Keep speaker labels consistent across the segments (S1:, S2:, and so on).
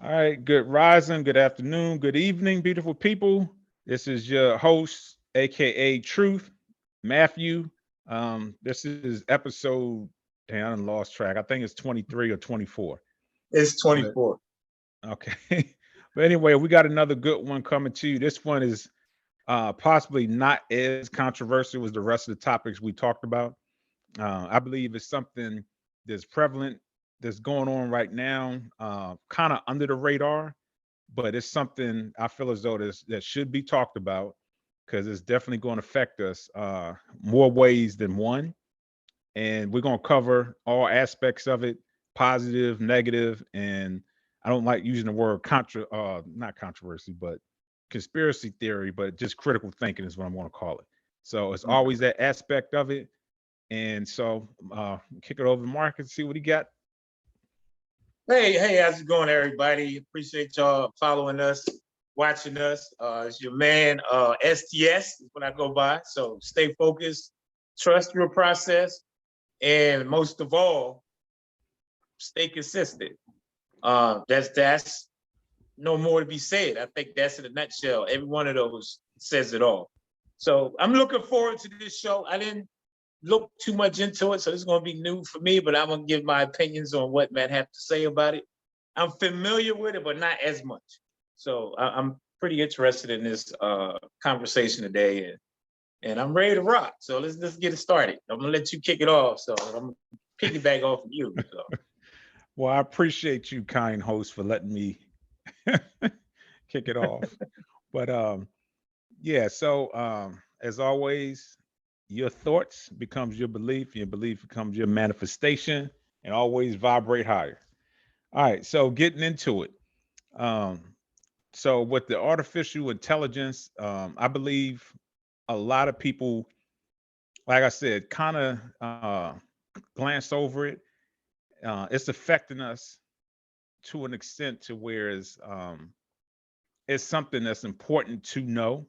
S1: All right, good rising, good afternoon, good evening, beautiful people. This is your host, aka Truth, Matthew. This is episode, damn, I done lost track. I think it's 23 or 24.
S2: It's
S1: But
S2: 24.
S1: okay. But anyway, we got another good one coming to you. This one is possibly not as controversial as the rest of the topics we talked about. I believe it's something that's prevalent, that's going on right now, kind of under the radar, but it's something I feel as though that should be talked about because it's definitely going to affect us more ways than one. And we're going to cover all aspects of it, positive, negative, and I don't like using the word not controversy, but conspiracy theory, but just critical thinking is what I'm going to call it. So it's
S2: Okay.
S1: always that aspect of it. And so kick it over to Mark and see what he got.
S2: Hey, how's it going, everybody? Appreciate y'all following us, watching us. It's your man, STS is what I go by. So stay focused, trust your process, and most of all, stay consistent. That's no more to be said. I think that's in a nutshell. Every one of those says it all. So I'm looking forward to this show. I didn't look too much into it, so this is going to be new for me, but I'm going to give my opinions on what Matt have to say about it. I'm familiar with it, but not as much. So I'm pretty interested in this conversation today, and I'm ready to rock. So let's get it started. I'm gonna let you kick it off. So I'm gonna piggyback off of you. So
S1: Well, I appreciate you, kind host, for letting me kick it off. But yeah, so as always, your thoughts becomes your belief becomes your manifestation, and always vibrate higher. All right, so getting into it. Um, so with the artificial intelligence, I believe a lot of people, like I said, kind of glance over it. It's affecting us to an extent to whereas it's something that's important to know.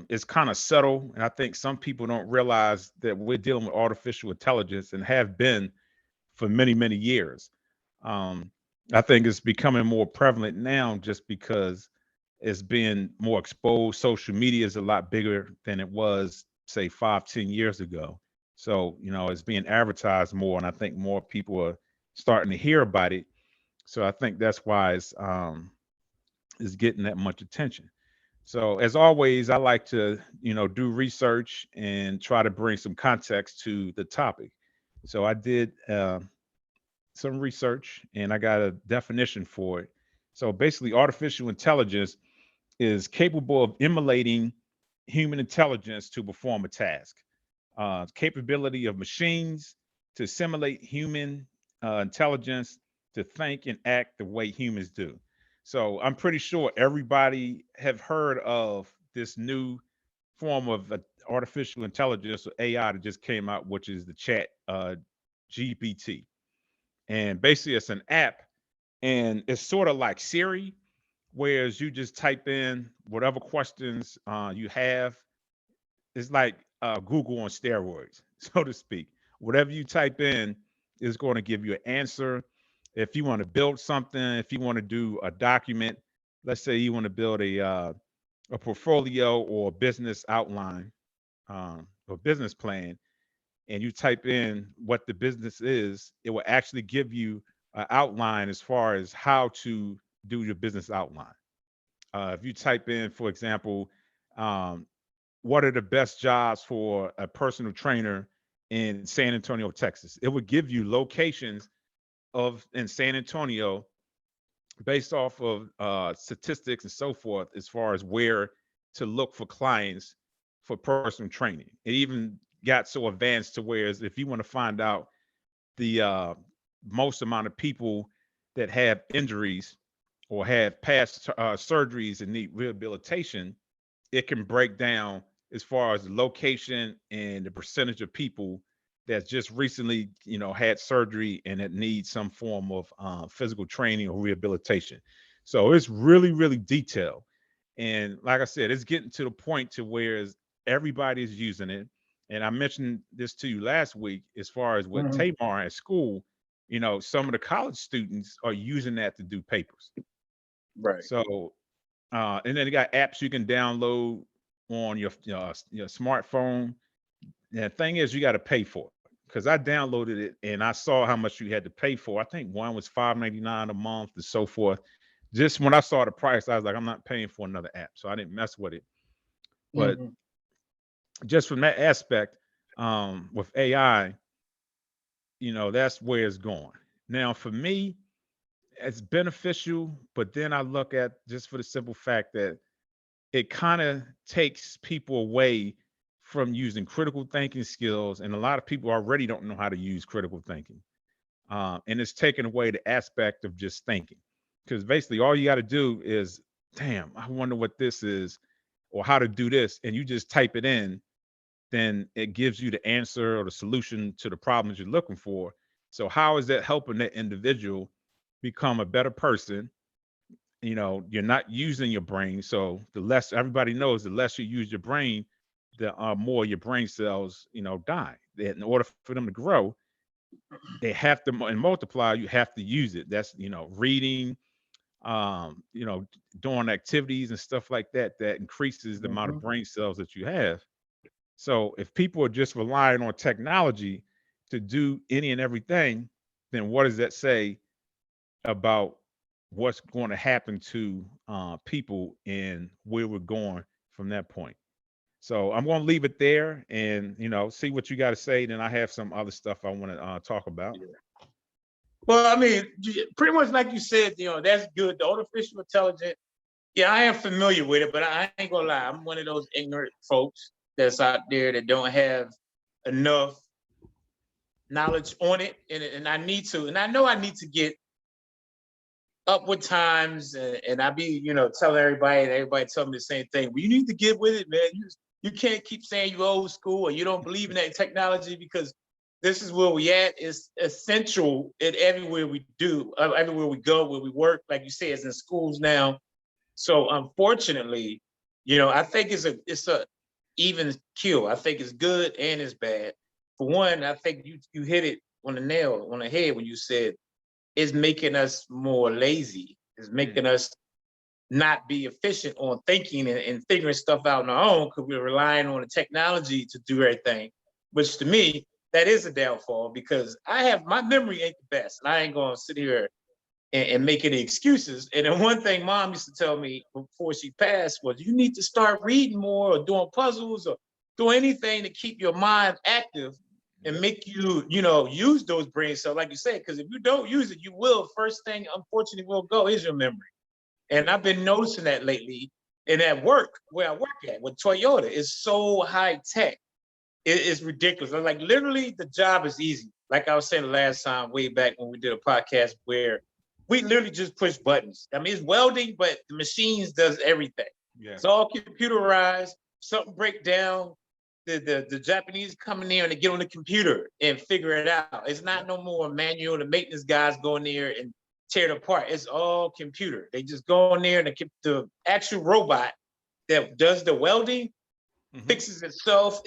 S1: It's kind of subtle, and I think some people don't realize that we're dealing with artificial intelligence and have been for many, many years. Um, I think it's becoming more prevalent now just because it's being more exposed. Social media is a lot bigger than it was, say, 5, 10 years ago. So, it's being advertised more, and I think more people are starting to hear about it. So I think that's why it's getting that much attention. So as always, I like to, do research and try to bring some context to the topic. So I did some research and I got a definition for it. So basically, artificial intelligence is capable of emulating human intelligence to perform a task. Capability of machines to simulate human intelligence to think and act the way humans do. So I'm pretty sure everybody have heard of this new form of artificial intelligence or AI that just came out, which is the Chat GPT. And basically, it's an app, and it's sort of like Siri, whereas you just type in whatever questions you have. It's like Google on steroids, so to speak. Whatever you type in is going to give you an answer. If you want to build something, if you want to do a document, let's say you want to build a portfolio or a business outline or business plan, and you type in what the business is, it will actually give you an outline as far as how to do your business outline. If you type in, for example, um, what are the best jobs for a personal trainer in San Antonio, Texas? It would give you locations of in San Antonio based off of statistics and so forth, as far as where to look for clients for personal training. It even got so advanced to whereas if you want to find out the most amount of people that have injuries or have past surgeries and need rehabilitation, it can break down as far as the location and the percentage of people that's just recently, had surgery and that need some form of physical training or rehabilitation. So it's really, really detailed. And like I said, it's getting to the point to where everybody's using it. And I mentioned this to you last week as far as with
S2: mhm.
S1: Tamar at school. some of the college students are using that to do papers.
S2: Right.
S1: So, and then they got apps you can download on your smartphone. And the thing is, you got to pay for it because I downloaded it and I saw how much you had to pay for. I think one was $5.99 a month and so forth. Just when I saw the price, I was like, I'm not paying for another app, so I didn't mess with it. But
S2: Mhm.
S1: just from that aspect, with AI, that's where it's going. Now, for me, it's beneficial, but then I look at just for the simple fact that it kind of takes people away from using critical thinking skills, and a lot of people already don't know how to use critical thinking, and it's taken away the aspect of just thinking, because basically all you got to do is, damn, I wonder what this is, or how to do this, and you just type it in, then it gives you the answer or the solution to the problems you're looking for. So how is that helping that individual become a better person? You're not using your brain. So the less, everybody knows, the less you use your brain, the more your brain cells, die. That in order for them to grow, they have to and multiply. You have to use it. That's reading, doing activities and stuff like that. That increases the amount of
S2: Mhm.
S1: brain cells that you have. So if people are just relying on technology to do any and everything, then what does that say about what's going to happen to people and where we're going from that point? So I'm going to leave it there and see what you got to say. Then I have some other stuff I want to talk about.
S2: Yeah. Well, I mean, pretty much like you said, that's good. The artificial intelligence, yeah, I am familiar with it, but I ain't gonna lie, I'm one of those ignorant folks that's out there that don't have enough knowledge on it, and I need to, and I know I need to get up with times, and I be, telling everybody, and everybody tell me the same thing. Well, you need to get with it, man. You can't keep saying you old school or you don't believe in that technology, because this is where we at. It's essential in everywhere we do, everywhere we go, where we work. Like you say, it's in schools now. So unfortunately, I think it's a even kill. I think it's good and it's bad. For one, I think you hit it on the nail on the head when you said it's making us more lazy. It's
S1: Mm.
S2: making us not be efficient on thinking and figuring stuff out on our own, because we're relying on the technology to do everything, which to me, that is a downfall, because my memory ain't the best. And I ain't gonna sit here and make any excuses. And then one thing mom used to tell me before she passed was, you need to start reading more or doing puzzles or doing anything to keep your mind active and
S1: Yep.
S2: make you, use those brain cells, like you said, because if you don't use it, you will. First thing, unfortunately, will go is your memory. And I've been noticing that lately. And at work, where I work at with Toyota, is so high tech. It is ridiculous. Like literally, the job is easy. Like I was saying the last time, way back when we did a podcast, where we literally just push buttons. I mean, it's welding, but the machines does everything.
S1: Yeah.
S2: It's all computerized. Something break down, the Japanese come in there and they get on the computer and figure it out. It's not no more manual. The maintenance guys go in there and tear it apart. It's all computer. They just go in there and the actual robot that does the welding
S1: Mhm.
S2: fixes itself.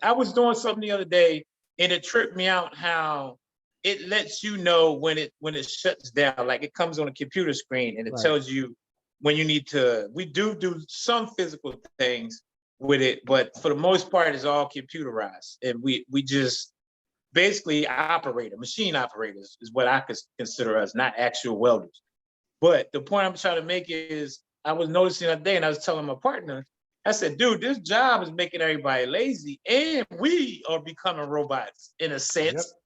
S2: I was doing something the other day and it tripped me out how it lets you know when it shuts down. Like it comes on a computer screen and it
S3: Right.
S2: tells you when you need to. We do some physical things with it, but for the most part, it's all computerized, and we just basically machine operators is what I could consider us, not actual welders. But the point I'm trying to make is, I was noticing that day, and I was telling my partner, I said, dude, this job is making everybody lazy, and we are becoming robots in a sense.
S3: Yep.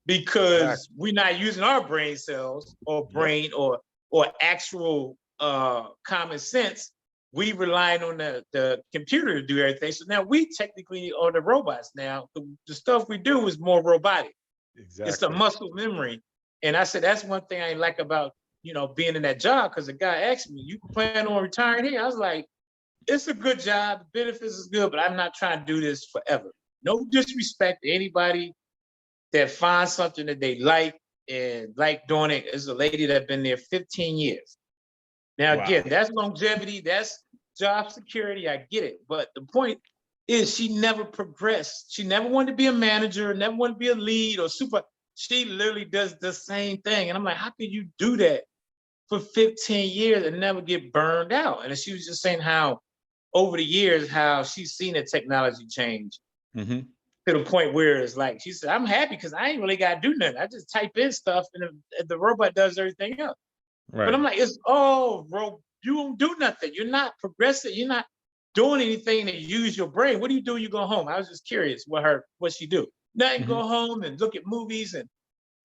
S2: Because we're not using our brain cells or
S1: Yep.
S2: brain or actual common sense. We relying on the computer to do everything. So now we technically are the robots now. The stuff we do is more robotic.
S1: Exactly.
S2: It's a muscle memory. And I said, that's one thing I like about, being in that job. Because the guy asked me, you plan on retiring here? I was like, it's a good job. The benefits is good, but I'm not trying to do this forever. No disrespect to anybody that finds something that they like and like doing it. Is a lady that's been there 15 years. Now,
S1: Wow.
S2: again, that's longevity, that's job security. I get it. But the point is, she never progressed. She never wanted to be a manager, never wanted to be a lead or super. she literally does the same thing. And I'm like, how could you do that for 15 years and never get burned out? And she was just saying how over the years, how she's seen the technology change
S1: Hmm.
S2: to the point where it's like, she said, I'm happy because I ain't really got to do nothing. I just type in stuff and the robot does everything else. But
S1: Right.
S2: I'm like, it's all, bro, you don't do nothing. You're not progressive. You're not doing anything to use your brain. What do you do when you go home? I was just curious what she do. Nothing,
S1: Hmm.
S2: go home and look at movies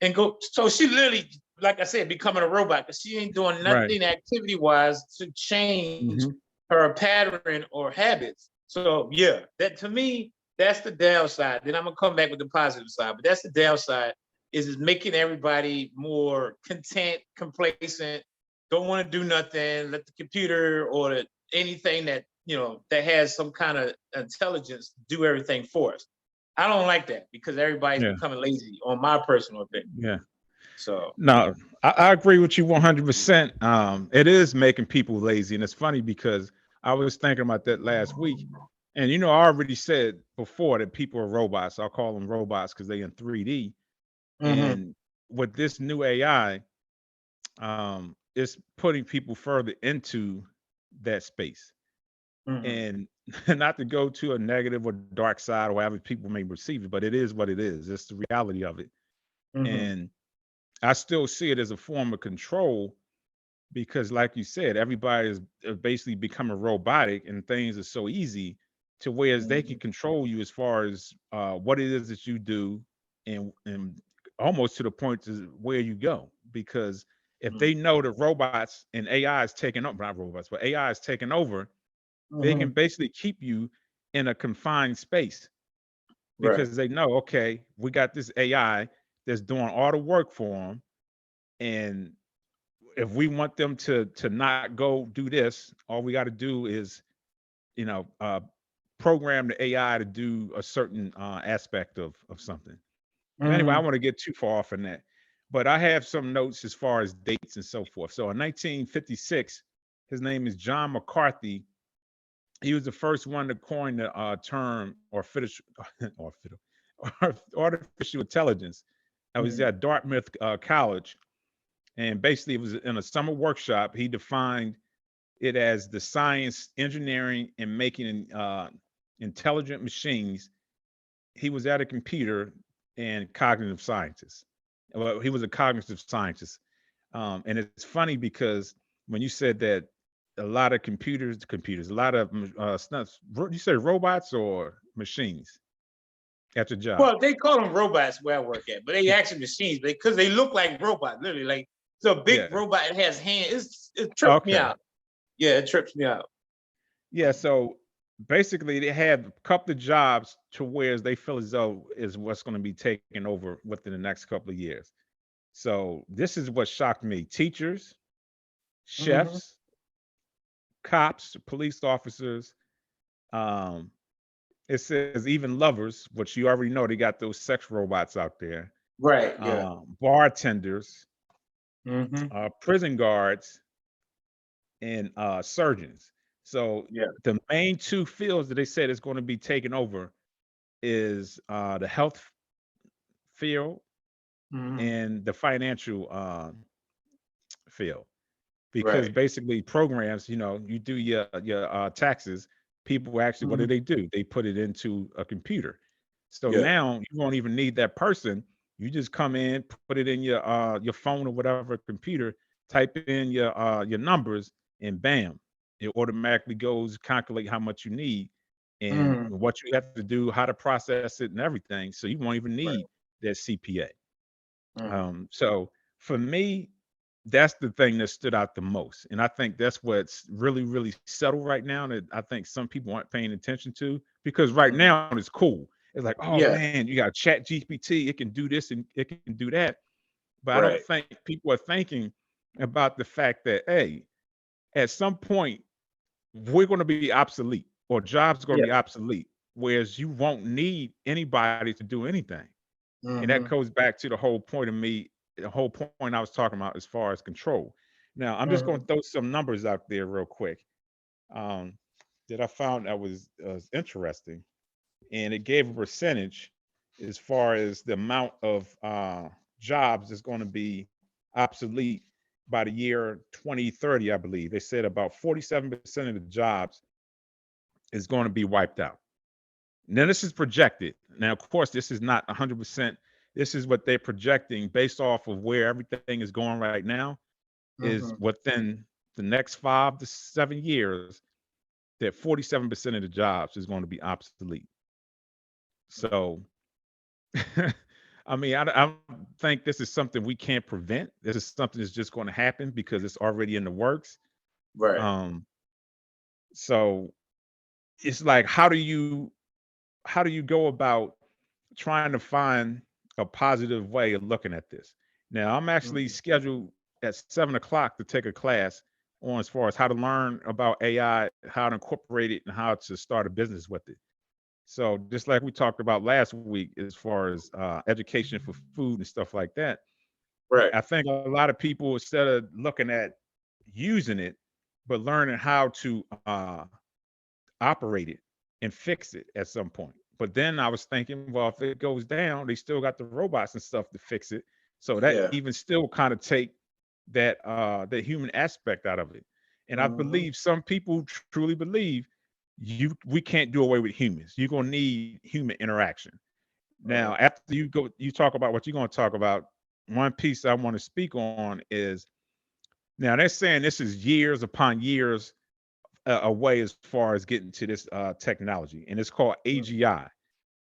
S2: and go. So she literally, like I said, becoming a robot because she ain't doing
S1: Right.
S2: nothing activity wise to change
S1: Hmm.
S2: her pattern or habits. So yeah, that to me, that's the downside. Then I'm gonna come back with the positive side, but that's the downside is making everybody more content, complacent, don't want to do nothing, let the computer or anything that that has some kind of intelligence do everything for us. I don't like that because everybody's
S1: Yeah.
S2: becoming lazy, on my personal opinion.
S1: Yeah.
S2: So
S1: No, I agree with you 100%. It is making people lazy, and it's funny because I was thinking about that last week, and I already said before that people are robots. I'll call them robots because they in 3D.
S2: mm-hmm,
S1: And with this new AI, it's putting people further into that space.
S2: mm-hmm,
S1: And not to go to a negative or dark side or however people may perceive it, but it is what it is. It's the reality of it.
S2: mm-hmm,
S1: And I still see it as a form of control because, like you said, everybody is basically becoming robotic and things are so easy to whereas they can
S2: mm-hmm,
S1: control you as far as what it is that you do and almost to the point to where you go. Because if they know that robots and AI is taking over, not robots, but AI is taking over, they can
S2: mm-hmm.
S1: basically keep you in a confined space
S2: Right.
S1: because they know, okay, we got this AI that's doing all the work for them, and if we want them to not go do this, all we got to do is, you know, uh, program the AI to do a certain aspect of something. But anyway, I
S2: Mm-hmm.
S1: want to get too far off in that. But I have some notes as far as dates and so forth. So in 1956, his name is John McCarthy. He was the first one to coin the term or artificial intelligence. I was
S2: Mm-hmm.
S1: at Dartmouth College, and basically it was in a summer workshop. He defined it as the science, engineering, and making intelligent machines. He was at a computer and cognitive scientist. Well, he was a cognitive scientist. And it's funny because when you said that a lot of a lot of you said robots or machines at your job.
S2: Well, they call them robots where I work at, but they actually machines because they look like robots, literally. Like it's a big
S1: Yeah.
S2: robot that has hands. It trips me
S1: Okay.
S2: out. Yeah, it trips me out.
S1: Yeah. So basically, they have a couple of jobs to where they feel as though is what's going to be taken over within the next couple of years. So this is what shocked me: teachers,
S2: Mm-hmm.
S1: chefs, cops, police officers. Um, it says even lovers, which you already know they got those sex robots out there.
S2: Right. Yeah.
S1: Bartenders,
S2: Mm-hmm.
S1: prison guards, and surgeons. So
S2: Yeah.
S1: the main two fields that they said is going to be taken over is the health field
S2: Mm-hmm.
S1: and the financial field. Because
S2: Right.
S1: basically programs, you do your taxes. People actually, what
S2: Mm-hmm.
S1: do? They put it into a computer. So
S2: Yeah.
S1: now you won't even need that person. You just come in, put it in your phone or whatever computer, type in your numbers, and bam, it automatically goes calculate how much you need and
S2: Mm-hmm.
S1: what you have to do, how to process it, and everything. So you won't even
S2: Right.
S1: need that CPA.
S2: Mm-hmm.
S1: So for me, that's the thing that stood out the most. And I think that's what's really, really settled right now that I think some people aren't paying attention to because right
S2: Mm-hmm.
S1: now it's cool. It's like, oh
S2: Yeah.
S1: man, you got Chat GPT, it can do this and it can do that. But I don't
S2: Right.
S1: think people are thinking about the fact that, hey, at some point, we're going to be obsolete or jobs are going to
S2: Yeah.
S1: be obsolete, whereas you won't need anybody to do anything. And that
S2: Mm-hmm.
S1: goes back to the whole point of me, the whole point I was talking about as far as control. Now, I'm just going
S2: Mm-hmm.
S1: to throw some numbers out there real quick um, that I found that was interesting, and it gave a percentage. as far as the amount of jobs that's going to be obsolete by the year 2030, I believe. They said about 47% of the jobs is going to be wiped out. Now, this is projected. Now, of course, this is not 100%. This is what they're projecting based off of where everything is going right now, is
S2: Mhm.
S1: within the next 5 to 7 years, that 47% of the jobs is going to be obsolete. So, I mean, I don't think this is something we can't prevent. This is something that's just going to happen because it's already in the works.
S2: Right.
S1: Um, so it's like, how do you go about trying to find a positive way of looking at this? Now, I'm actually
S2: Mhm.
S1: scheduled at 7 o'clock to take a class on as far as how to learn about AI, how to incorporate it, and how to start a business with it. So just like we talked about last week, as far as education for food and stuff like that,
S2: Right.
S1: I think a lot of people, instead of looking at using it, but learning how to operate it and fix it at some point. But then I was thinking, well, if it goes down, they still got the robots and stuff to fix it. So that
S2: Yeah.
S1: even still kind of take that human aspect out of it. And I
S2: Mhm.
S1: believe some people truly believe we can't do away with humans. You're gonna need human interaction.
S2: Mhm.
S1: Now, after you talk about what you're gonna talk about, one piece I want to speak on is, now they're saying this is years upon years away as far as getting to this technology, and it's called
S2: Mhm.
S1: AGI.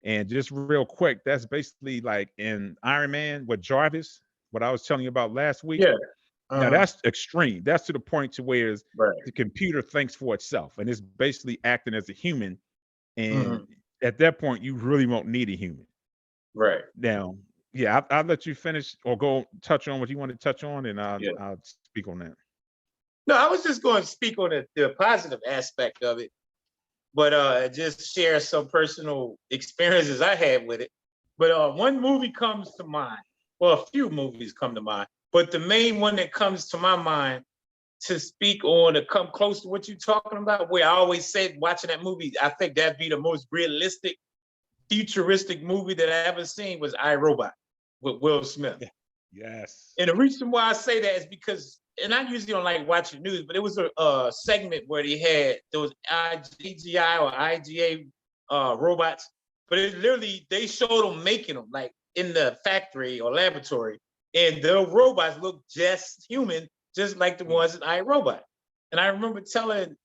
S1: And just real quick, that's basically like in Iron Man with Jarvis, what I was telling you about last week.
S2: Yeah.
S1: Now
S2: Uh-huh.
S1: that's extreme. That's to the point to where
S2: Right.
S1: the computer thinks for itself and it's basically acting as a human. And
S2: Mhm.
S1: at that point, you really won't need a human.
S2: Right.
S1: Now, yeah, I'll let you finish or go touch on what you want to touch on, and I'll,
S2: Yeah.
S1: I'll speak on that.
S2: No, I was just going to speak on the positive aspect of it, but just share some personal experiences I had with it. But one movie comes to mind. Well, a few movies come to mind, but the main one that comes to my mind to speak on, to come close to what you're talking about, where I always said watching that movie, I think that'd be the most realistic, futuristic movie that I ever seen was I, Robot with Will Smith.
S1: Yeah. Yes.
S2: And the reason why I say that is because, and I usually don't like watching news, but it was a segment where they had those IGI or IGA robots, but it literally, they showed them making them like in the factory or laboratory, and the robots look just human, just like the
S1: Yeah.
S2: ones in iRobot. And I remember telling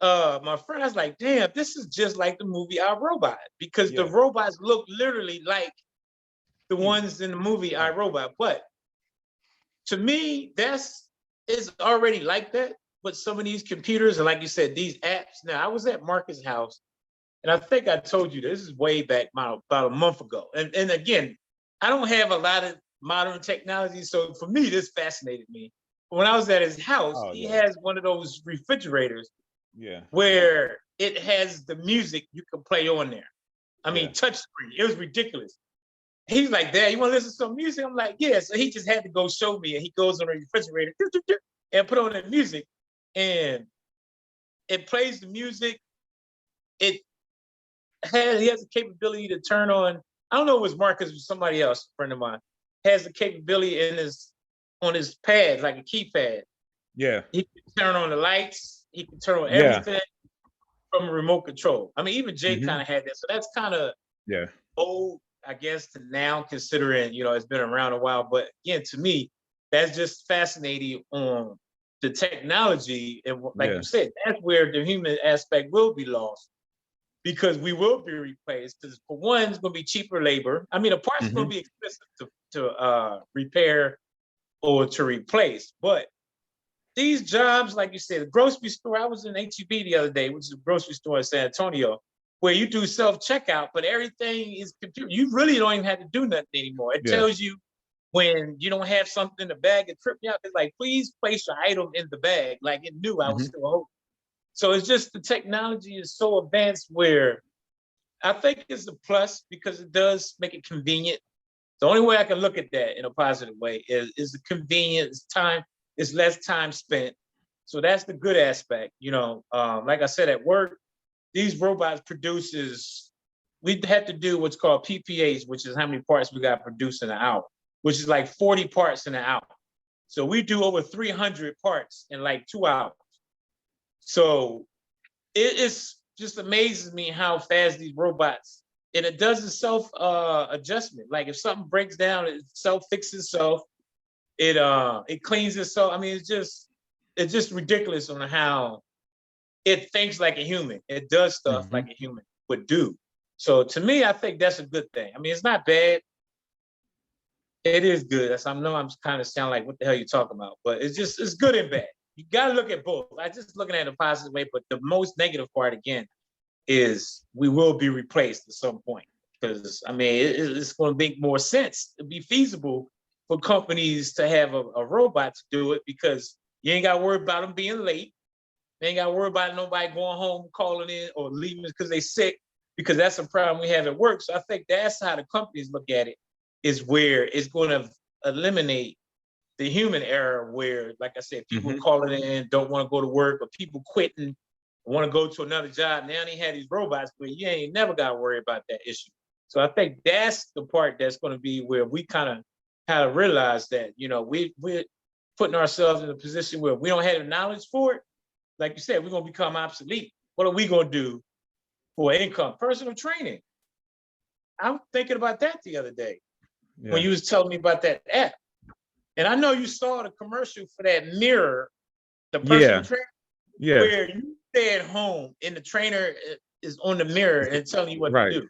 S2: my friend, I was like, damn, this is just like the movie iRobot, because the
S1: Yeah.
S2: robots look literally like the
S1: Human.
S2: ones in the movie
S1: Right.
S2: iRobot. But to me, that's is already like that. But some of these computers, and like you said, these apps. Now, I was at Marcus' house, and I think I told you this is way back about a month ago. And again, I don't have a lot of modern technology, so for me, this fascinated me. When I was at his house,
S1: Oh
S2: he
S1: yeah.
S2: has one of those refrigerators
S1: Yeah.
S2: where it has the music you can play on there. I
S1: Yeah.
S2: mean, touchscreen. It was ridiculous. He's like, Dad, you want to listen to some music? I'm like, yeah. So he just had to go show me, and he goes on the refrigerator and put on the music, and it plays the music. It he has the capability to turn on. I don't know if it was Marcus or somebody else, a friend of mine, has the capability in his on his pad, like a keypad.
S1: Yeah.
S2: He can turn on the lights. He can turn on
S1: Yeah.
S2: everything from a remote control. I mean, even Jay
S1: Hmm.
S2: kind of had that. So that's kind of
S1: Yeah.
S2: old, I guess, to now, considering it's been around a while. But again, to me, that's just fascinating on the technology, and like
S1: Yeah.
S2: you said, that's where the human aspect will be lost, because we will be replaced. Because for one, it's going to be cheaper labor. I mean, the parts are going
S1: Hmm.
S2: to be expensive to repair or to replace, but these jobs, like you said, the grocery store. I was in HEB the other day, which is a grocery store in San Antonio, where you do self checkout, but everything is computer. You really don't even have to do nothing anymore. It
S1: Yeah.
S2: tells you when you don't have something in the bag. It tripped me out. It's like, please place your item in the bag. Like it knew I was
S1: Hmm.
S2: still open. So it's just the technology is so advanced where I think it's a plus because it does make it convenient. The only way I can look at that in a positive way is the convenience, time, it's less time spent. So that's the good aspect. Like I said, at work, these robots produces we had to do what's called PPAs, which is how many parts we got to produce in an hour, which is like 40 parts in an hour. So we do over 300 parts in like 2 hours. So it's just amazes me how fast these robots, and it does the self adjustment. Like if something breaks down, it self fixes itself. It cleans itself. I mean, it's just ridiculous on how it thinks like a human. It does stuff
S1: Mhm.
S2: like a human would do. So to me, I think that's a good thing. I mean, it's not bad. It is good. I know I'm kind of sound like what the hell you talking about, but it's good and bad. You gotta look at both. I just looking at it a positive way, but the most negative part again is we will be replaced at some point. Because I mean, it's going to make more sense to be feasible for companies to have a robot to do it, because you ain't got to worry about them being late. They ain't got to worry about nobody going home, calling in, or leaving because they sick, because that's a problem we have at work. So I think that's how the companies look at it, is where it's going to eliminate the human error, where, like I said, people
S1: Mhm.
S2: calling in, don't want to go to work, or people quitting, want to go to another job. Now they have these robots, but you ain't never got to worry about that issue. So I think that's the part that's going to be where we kind of have to realize that, we're putting ourselves in a position where we don't have the knowledge for it. Like you said, we're going to become obsolete. What are we going to do for income? Personal training. I'm thinking about that the other day when
S1: Yeah.
S2: you was telling me about that app. And I know you saw the commercial for that mirror, the personal
S1: Yeah.
S2: trainer,
S1: Yeah.
S2: where you stay at home and the trainer is on the mirror and telling you what to
S1: Right.
S2: do.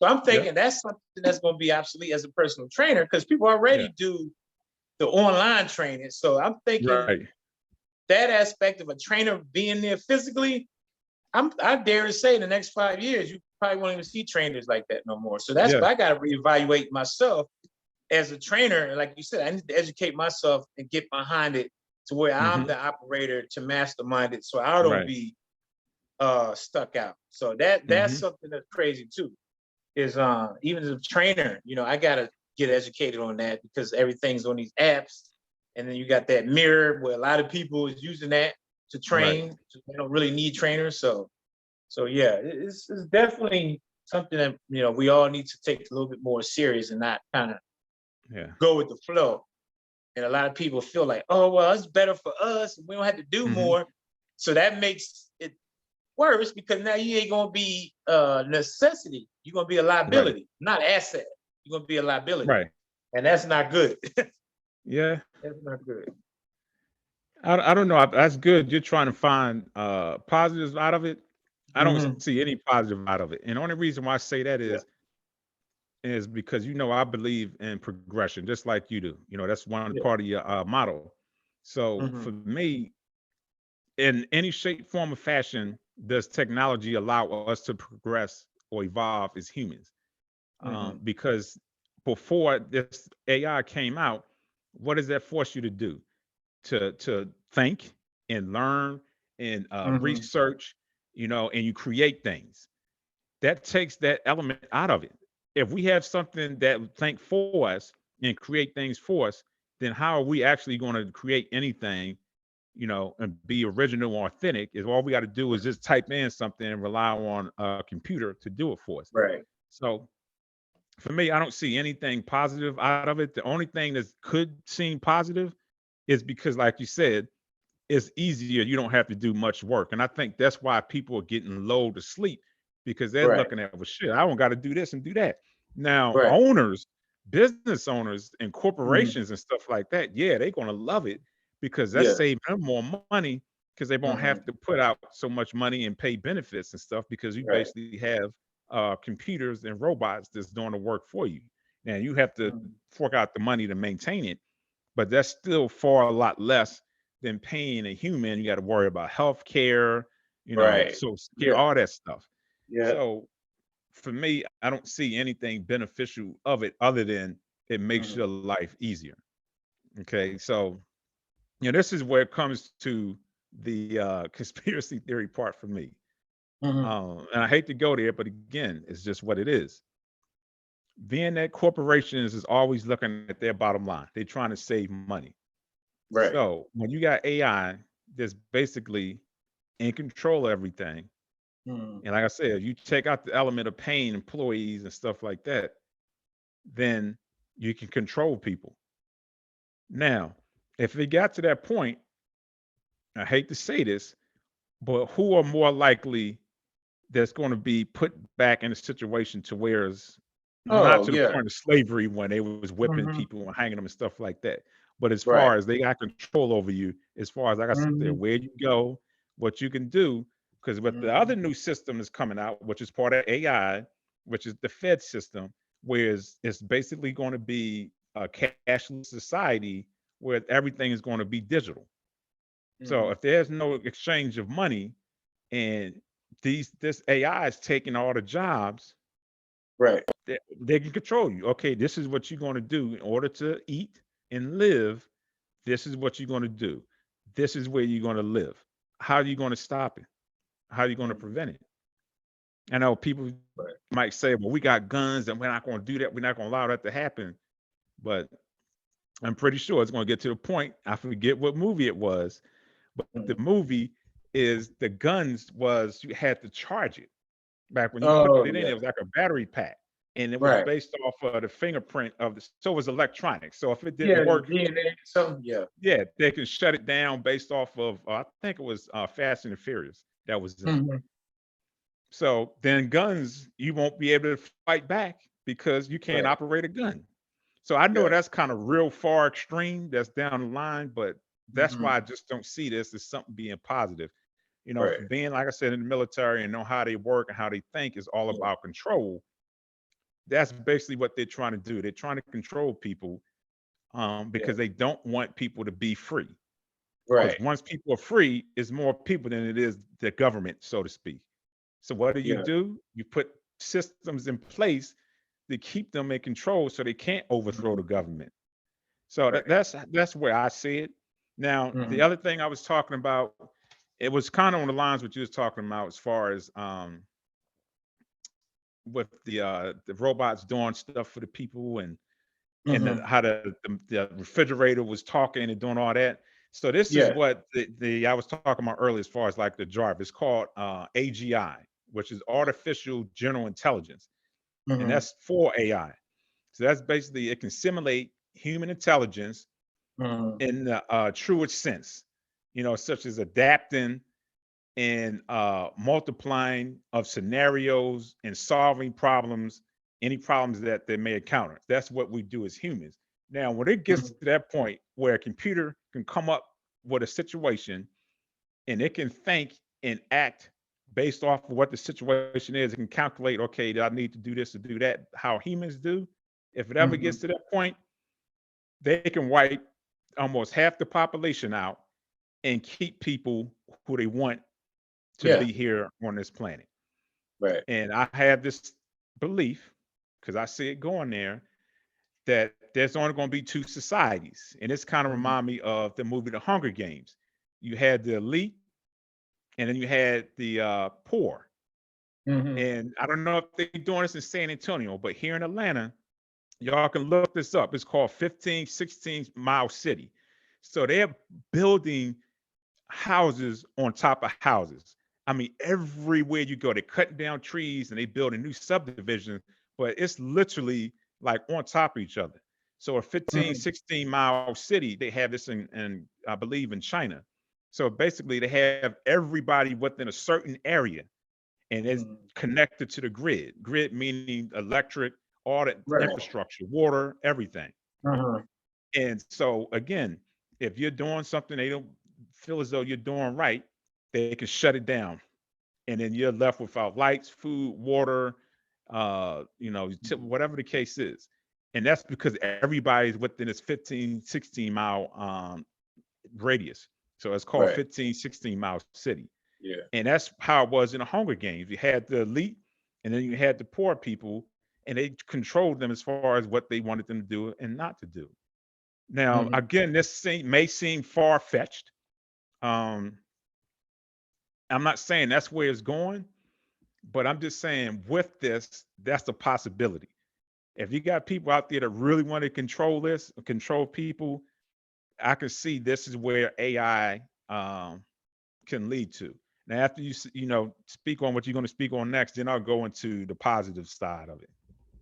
S2: So I'm
S1: Yep.
S2: thinking that's something that's going to be obsolete as a personal trainer, because people
S1: Yeah.
S2: already do the online training. So I'm thinking
S1: Right.
S2: that aspect of a trainer being there physically, I dare to say in the next 5 years, you probably won't even see trainers like that no more. So that's
S1: Yeah.
S2: why I got to reevaluate myself as a trainer. And like you said, I need to educate myself and get behind it to where I'm
S1: Mhm.
S2: the operator to mastermind it, so I don't
S1: Right.
S2: be stuck out. So that's
S1: Mhm.
S2: something that's crazy too. Is even as a trainer, I gotta get educated on that, because everything's on these apps, and then you got that mirror where a lot of people is using that to
S1: Right.
S2: train. So they don't really need trainers. So yeah, it's definitely something that we all need to take a little bit more serious and not kind of
S1: Yeah.
S2: go with the flow. And a lot of people feel like, oh well, it's better for us. We don't have to do
S1: Mhm.
S2: more. So that makes it worse, because now you ain't gonna be a necessity. You're gonna be a
S1: Right.
S2: liability, not asset. You're gonna be a liability,
S1: Right.
S2: and that's not good.
S1: Yeah.
S2: That's not good.
S1: I don't know. That's good. You're trying to find positives out of it. I don't
S2: Hmm.
S1: see any positive out of it. And the only reason why I say that
S2: Yeah.
S1: is because I believe in progression, just like you do. That's one
S2: Yeah.
S1: part of your motto. So
S2: Hmm.
S1: for me, in any shape, form, or fashion, does technology allow us to progress or evolve as humans?
S2: Hmm.
S1: Because before this AI came out, what does that force you to do? To think and learn and
S2: Hmm.
S1: research, and you create things. That takes that element out of it. If we have something that would think for us and create things for us, then how are we actually going to create anything, and be original or authentic? Is all we got to do is just type in something and rely on a computer to do it for us.
S2: Right.
S1: So for me, I don't see anything positive out of it. The only thing that could seem positive is because, like you said, it's easier. You don't have to do much work. And I think that's why people are getting lulled to sleep, because they're
S2: Right.
S1: looking at, well, shit, I don't got to do this and do that. Now,
S2: Right.
S1: owners, business owners, and
S2: Hmm.
S1: corporations and stuff like that, yeah, they're going to love it, because that's
S2: Yeah.
S1: saving them more money, because they won't
S2: Hmm.
S1: have to put out so much money and pay benefits and stuff, because you
S2: Right.
S1: basically have computers and robots that's doing the work for you. Now, you have to
S2: Hmm.
S1: fork out the money to maintain it, but that's still far a lot less than paying a human. You got to worry about health care,
S2: Right.
S1: social security,
S2: Yeah.
S1: all that stuff.
S2: Yeah.
S1: So for me, I don't see anything beneficial of it other than it makes
S2: Hmm.
S1: your life easier. Okay. So, this is where it comes to the conspiracy theory part for me.
S2: Hmm.
S1: And I hate to go there, but again, it's just what it is. Being that corporations is always looking at their bottom line, they're trying to save money.
S2: Right.
S1: So when you got AI that's basically in control of everything,
S2: Mhm.
S1: And like I said, if you take out the element of paying employees and stuff like that, then you can control people. Now, if it got to that point, I hate to say this, but who are more likely that's going to be put back in a situation to where it's not
S2: Oh,
S1: to the
S2: yeah.
S1: point of slavery when they was whipping
S2: Mhm.
S1: people and hanging them and stuff like that. But as
S2: Right.
S1: far as they got control over you, as far as like I said,
S2: Mhm.
S1: where you go, what you can do, because with the
S2: Mhm.
S1: other new system is coming out, which is part of AI, which is the Fed system, where it's basically going to be a cashless society where everything is going to be digital. So
S2: Mhm.
S1: if there's no exchange of money and this AI is taking all the jobs,
S2: Right.
S1: they can control you. Okay, this is what you're going to do in order to eat and live. This is what you're going to do. This is where you're going to live. How are you going to stop it? How are you going to
S2: Mhm.
S1: prevent it? I know people
S2: Right.
S1: might say, well, we got guns and we're not going to do that. We're not going to allow that to happen. But I'm pretty sure it's going to get to the point. I forget what movie it was, but the
S2: Mhm.
S1: movie is the guns was you had to charge it. Back when you put
S2: Oh,
S1: it in,
S2: yeah.
S1: it was like a battery pack, and it was
S2: Right.
S1: based off of the fingerprint of the so it was electronic. So if it
S2: Yeah,
S1: didn't
S2: the
S1: work,
S2: DNA, something, yeah.
S1: yeah, they can shut it down based off of I think it was Fast and the Furious that was in it.
S2: Mhm.
S1: So then guns, you won't be able to fight back because you can't
S2: Right.
S1: operate a gun. So I know
S2: Yeah.
S1: that's kind of real far extreme. That's down the line, but that's why
S2: Mhm.
S1: I just don't see this as something being positive. For
S2: Right.
S1: being like I said in the military and know how they work and how they think is all
S2: Yeah.
S1: about control. That's basically what they're trying to do. They're trying to control people
S2: Yeah.
S1: because they don't want people to be free. Because
S2: Right.
S1: once people are free, it's more people than it is the government, so to speak. So what
S2: Yeah.
S1: do? You put systems in place to keep them in control so they can't overthrow
S2: Mhm.
S1: the government. So
S2: Right.
S1: that's where I see it. Now, the
S2: Mhm.
S1: other thing I was talking about, it was kind of on the lines what you was talking about as far as with the robots doing stuff for the people and
S2: Mhm.
S1: how the refrigerator was talking and doing all that. So this is
S2: Yeah.
S1: what the I was talking about earlier as far as like the drive. It's called AGI, which is artificial general intelligence, and
S2: Mhm.
S1: that's for AI. So that's basically it can simulate human intelligence
S2: Mhm.
S1: in the truest sense, such as adapting and multiplying of scenarios and solving problems, any problems that they may encounter. That's what we do as humans. Now, when it gets
S2: Mhm.
S1: to that point where a computer can come up with a situation and it can think and act based off of what the situation is, it can calculate, okay, do I need to do this to do that, how humans do. If it ever
S2: Mhm.
S1: gets to that point, they can wipe almost half the population out and keep people who they want to
S2: Yeah.
S1: be here on this planet.
S2: Right.
S1: And I have this belief, because I see it going there, that there's only going to be two societies. And this kind of
S2: Mhm.
S1: remind me of the movie The Hunger Games. You had the elite, and then you had the poor.
S2: Mhm.
S1: And I don't know if they're doing this in San Antonio, but here in Atlanta, y'all can look this up. It's called 1516 Mile City. So they're building houses on top of houses. I mean, everywhere you go, they're cutting down trees and they building new subdivisions, but it's literally like on top of each other. So a 15,
S2: Mhm.
S1: 16-mile city, they have this in I believe in China. So basically they have everybody within a certain area and it's
S2: Mhm.
S1: connected to the grid. Grid meaning electric, all the
S2: Right.
S1: infrastructure, water, everything.
S2: Mhm.
S1: And so again, if you're doing something they don't feel as though you're doing right, they can shut it down. And then you're left without lights, food, water,
S2: Mhm.
S1: whatever the case is. And that's because everybody's within this 15, 16-mile radius. So it's called
S2: Right.
S1: 15, 16-mile city.
S2: Yeah.
S1: And that's how it was in the Hunger Games. You had the elite and then you had the poor people, and they controlled them as far as what they wanted them to do and not to do. Now,
S2: Mhm.
S1: again, may seem far fetched. Um, I'm not saying that's where it's going, but I'm just saying with this, that's a possibility. If you got people out there that really want to control this, control people, I can see this is where AI can lead to. Now, after speak on what you're going to speak on next, then I'll go into the positive side of it.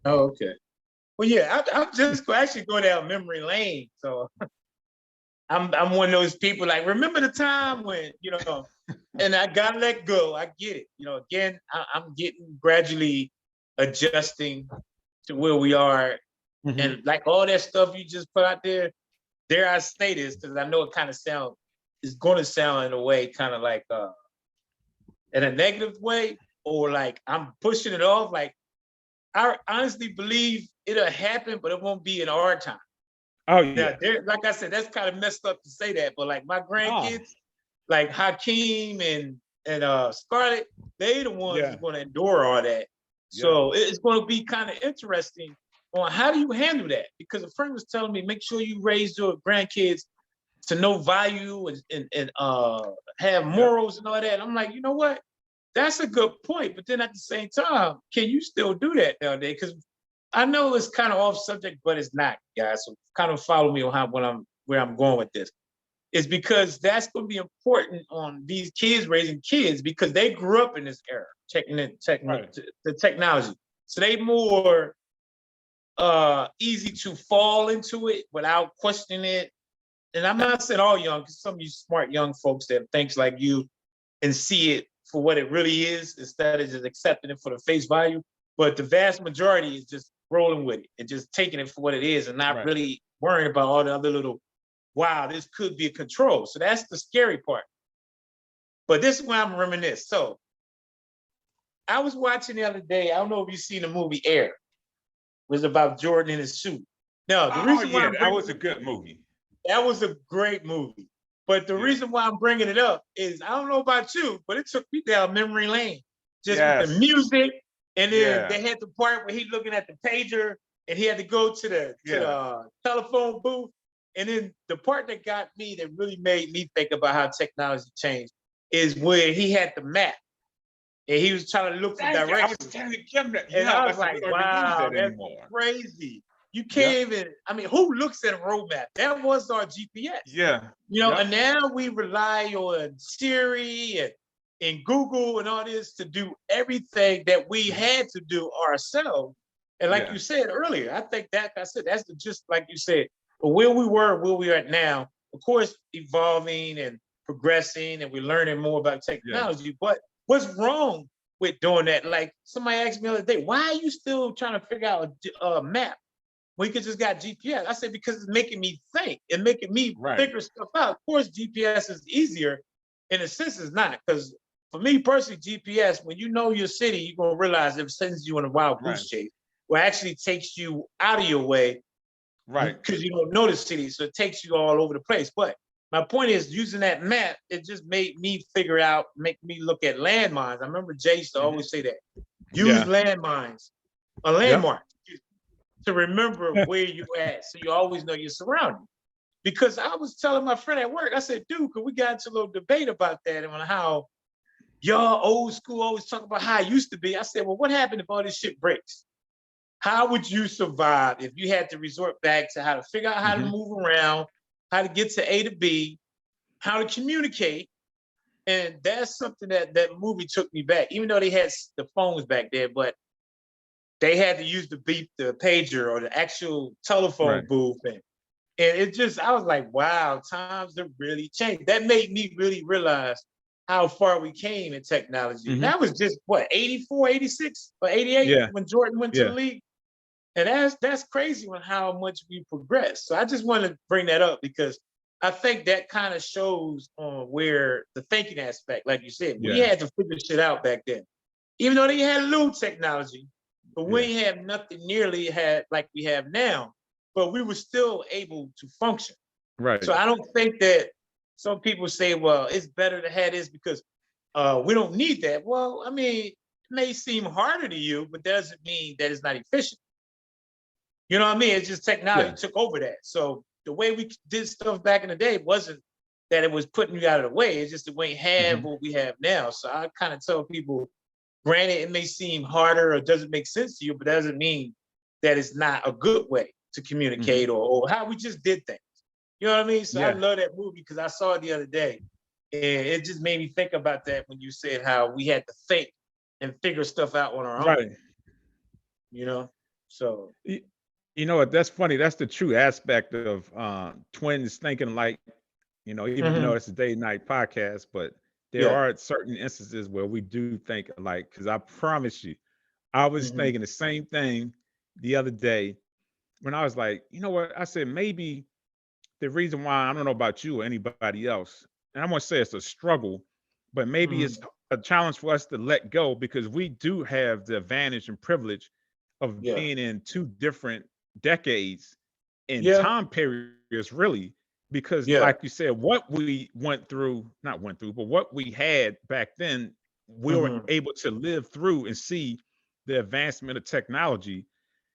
S2: Oh, okay. Well, yeah, I'm just actually going down memory lane. So I'm one of those people like, remember the time when, and I gotta let go. I get it. Again, I'm getting gradually adjusting to where we are.
S1: Mhm.
S2: And like all that stuff you just put out there, dare I say this, because I know it kind of it's going to sound in a way kind of like in a negative way, or like I'm pushing it off. Like I honestly believe it'll happen, but it won't be in our time.
S1: Oh
S2: Now,
S1: yeah.
S2: like I said, that's kind of messed up to say that, but like my
S1: Oh,
S2: grandkids, like Hakeem and Scarlett, they the ones
S1: yeah.
S2: that's going to endure all that.
S1: Yeah.
S2: So it's going to be kind of interesting on how do you handle that? Because a friend was telling me, make sure you raise your grandkids to know value and have
S1: Yep.
S2: morals and all that. I'm like, you know what? That's a good point. But then at the same time, can you still do that nowadays? Because I know it's kind of off subject, but it's not, guys. So kind of follow me on where I'm going with this. Is because that's going to be important on these kids raising kids because they grew up in this era, checking the technology. So they more easy to fall into it without questioning it. And I'm not saying all young, because some of you smart young folks that thinks like you and see it for what it really is instead of just accepting it for the face value. But the vast majority is just rolling with it and just taking it for what it is and not
S1: Right.
S2: really worrying about all the other little, wow, this could be a control. So that's the scary part. But this is where I'm reminiscing. So I was watching the other day, I don't know if you've seen the movie Air. It was about Jordan in his suit. Now, the
S1: Oh
S2: reason why
S1: yeah,
S2: I'm
S1: that
S2: bringing
S1: was a good movie.
S2: that was a great movie. But the
S1: Yeah.
S2: reason why I'm bringing it up is I don't know about you, but it took me down memory lane just with the
S1: Yes.
S2: music. And then
S1: Yeah.
S2: they had the part where he looking at the pager and he had to go to the telephone booth. And then the part that got me that really made me think about how technology changed is where he had the map and he was trying to look for
S1: Thank you. I was
S2: directions.
S1: telling Kim that.
S2: And
S1: Yeah,
S2: I
S1: I
S2: was
S1: said we
S2: like,
S1: don't even use
S2: wow,
S1: that
S2: that's
S1: anymore.
S2: crazy. You
S1: Yep.
S2: can't even, I mean, who looks at a roadmap? That was our GPS.
S1: Yeah.
S2: And now we rely on Siri and Google and all this to do everything that we had to do ourselves. And like
S1: Yeah.
S2: you said earlier, I think that's just like you said, but where we were, where we are now, of course, evolving and progressing and we're learning more about
S1: Yeah.
S2: technology. But what's wrong with doing that? Like somebody asked me the other day, why are you still trying to figure out a map? We could just got GPS. I said, because it's making me think and making me
S1: Right.
S2: figure stuff out. Of course, GPS is easier. In a sense, it's not. Because for me personally, GPS, when you know your city, you're going to realize it sends you on a wild
S1: Right.
S2: goose chase, where it actually takes you out of your way
S1: Right.
S2: because you don't know the city. So it takes you all over the place. But my point is, using that map, it just made me figure out, make me look at landmines. I remember Jay used to always say that. Use
S1: Yeah.
S2: landmines, a
S1: Yep.
S2: landmark to remember where you at, so you always know your surroundings. Because I was telling my friend at work, I said, dude, because we got into a little debate about that and on how y'all old school always talk about how it used to be. I said, well, what happened if all this shit breaks? How would you survive if you had to resort back to how to figure out how to
S1: Mhm.
S2: move around, how to get to A to B, how to communicate? And that's something that movie took me back, even though they had the phones back there, but they had to use the pager or the actual telephone
S1: Right.
S2: booth. And it just, I was like, wow, times have really changed. That made me really realize how far we came in technology. And
S1: Mhm.
S2: that was just what, 84, 86, or 88
S1: Yeah.
S2: when Jordan went to the
S1: Yeah.
S2: league. And that's crazy on how much we progressed. So I just wanted to bring that up because I think that kind of shows on where the thinking aspect, like you said, we
S1: Yeah.
S2: had to figure shit out back then. Even though they had little technology, but we
S1: Yeah.
S2: have nothing nearly had like we have now, but we were still able to function.
S1: Right.
S2: So I don't think that some people say, well, it's better to have this because we don't need that. Well, I mean, it may seem harder to you, but doesn't mean that it's not efficient. You know what I mean? It's just technology
S1: Yeah.
S2: took over that. So the way we did stuff back in the day wasn't that it was putting you out of the way. It's just that we have
S1: Mhm.
S2: what we have now. So I kind of tell people, granted, it may seem harder or doesn't make sense to you, but that doesn't mean that it's not a good way to
S1: Mhm.
S2: communicate or how we just did things. You know what I mean? So I
S1: Yeah.
S2: love that movie because I saw it the other day. And it just made me think about that when you said how we had to think and figure stuff out on our own,
S1: Right.
S2: you know? So,
S1: Y- You know what? That's funny. That's the true aspect of twins thinking like, even though
S2: mhm,
S1: it's a day night podcast, but there
S2: yeah.
S1: are certain instances where we do think alike. Because I promise you, I was
S2: Mhm,
S1: thinking the same thing the other day when I was like, you know what? I said maybe the reason why I don't know about you or anybody else, and I'm gonna say it's a struggle, but maybe it's
S2: mhm,
S1: a challenge for us to let go because we do have the advantage and privilege of
S2: yeah.
S1: being in two different decades and
S2: Yeah,
S1: time periods, really. Because,
S2: yeah.
S1: like you said, what we went through, not went through, but what we had back then, we were
S2: Mhm,
S1: able to live through and see the advancement of technology.